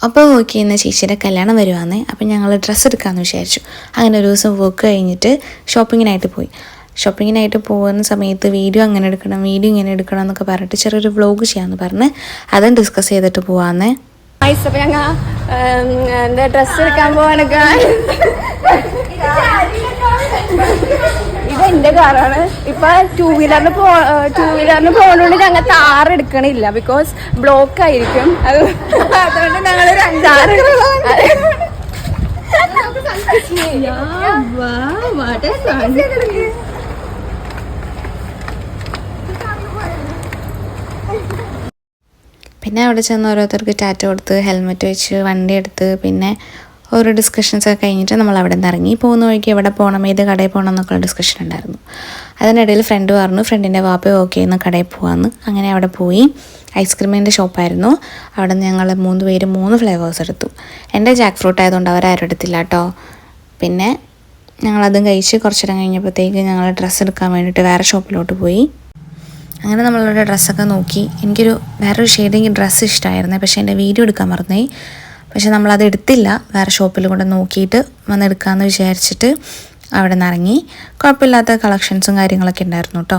അപ്പോൾ ഓക്കെ ഇന്ന് ചേച്ചിയുടെ കല്യാണം വരുവാന്നേ. അപ്പം ഞങ്ങൾ ഡ്രസ്സ് എടുക്കാമെന്ന് വിചാരിച്ചു. അങ്ങനെ ഒരു ദിവസം വർക്ക് കഴിഞ്ഞിട്ട് ഷോപ്പിങ്ങിനായിട്ട് പോയി. ഷോപ്പിങ്ങിനായിട്ട് പോകുന്ന സമയത്ത് വീഡിയോ അങ്ങനെ എടുക്കണം, വീഡിയോ ഇങ്ങനെ എടുക്കണം എന്നൊക്കെ പറഞ്ഞിട്ട് ചെറിയൊരു വ്ലോഗ് ചെയ്യാമെന്ന് പറഞ്ഞ് അതും ഡിസ്കസ് ചെയ്തിട്ട് പോവാന്നേ. അപ്പം ഞങ്ങൾ എന്താ ഡ്രസ്സ് എടുക്കാൻ പോവാനൊക്കെ ഇതെന്റെ കാറാണ്. ഇപ്പൊ ടൂ വീലറിന് പോകുന്നതുകൊണ്ട് ഞങ്ങൾ താറ് എടുക്കണില്ല, ബിക്കോസ് ബ്ലോക്ക് ആയിരിക്കും. അതുകൊണ്ട് ഞങ്ങളൊരു 5-6 പിന്നെ അവിടെ ചെന്ന് ഓരോരുത്തർക്ക് ടാറ്റ കൊടുത്ത് ഹെൽമെറ്റ് വെച്ച് വണ്ടി എടുത്ത് പിന്നെ ഓരോ ഡിസ്കഷൻസൊക്കെ കഴിഞ്ഞിട്ട് നമ്മൾ അവിടെ നിന്ന് ഇറങ്ങി. പോകുന്ന വഴിക്ക് എവിടെ പോകണം, ഏത് കടയിൽ പോകണം എന്നൊക്കെയുള്ള ഡിസ്കഷൻ ഉണ്ടായിരുന്നു. അതിനിടയിൽ ഫ്രണ്ട് പറഞ്ഞു ഫ്രണ്ടിൻ്റെ വാപ്പ ഓക്കെ എന്ന് കടയിൽ പോകാമെന്ന്. അങ്ങനെ അവിടെ പോയി. ഐസ്ക്രീമിൻ്റെ ഷോപ്പായിരുന്നു. അവിടെ നിന്ന് ഞങ്ങൾ 3 പേര് 3 ഫ്ലേവേഴ്സ് എടുത്തു. എൻ്റെ ജാക്ക് ഫ്രൂട്ട് ആയതുകൊണ്ട് അവരാരും എടുത്തില്ല കേട്ടോ. പിന്നെ ഞങ്ങളതും കഴിച്ച് കുറച്ചിടം കഴിഞ്ഞപ്പോഴത്തേക്ക് ഞങ്ങൾ ഡ്രസ്സ് എടുക്കാൻ വേണ്ടിയിട്ട് വേറെ ഷോപ്പിലോട്ട് പോയി. അങ്ങനെ നമ്മളുടെ ഡ്രസ്സൊക്കെ നോക്കി. എനിക്കൊരു വേറൊരു ഷെയ്ഡിങ് ഡ്രസ്സ് ഇഷ്ടമായിരുന്നു, പക്ഷേ എൻ്റെ വീഡിയോ എടുക്കാൻ മറന്നുപോയി. പക്ഷെ നമ്മളത് എടുത്തില്ല. വേറെ ഷോപ്പിൽ കൊണ്ട് നോക്കിയിട്ട് വന്നെടുക്കാമെന്ന് വിചാരിച്ചിട്ട് അവിടെ നിന്ന് ഇറങ്ങി. കുഴപ്പമില്ലാത്ത കളക്ഷൻസും കാര്യങ്ങളൊക്കെ ഉണ്ടായിരുന്നു കേട്ടോ.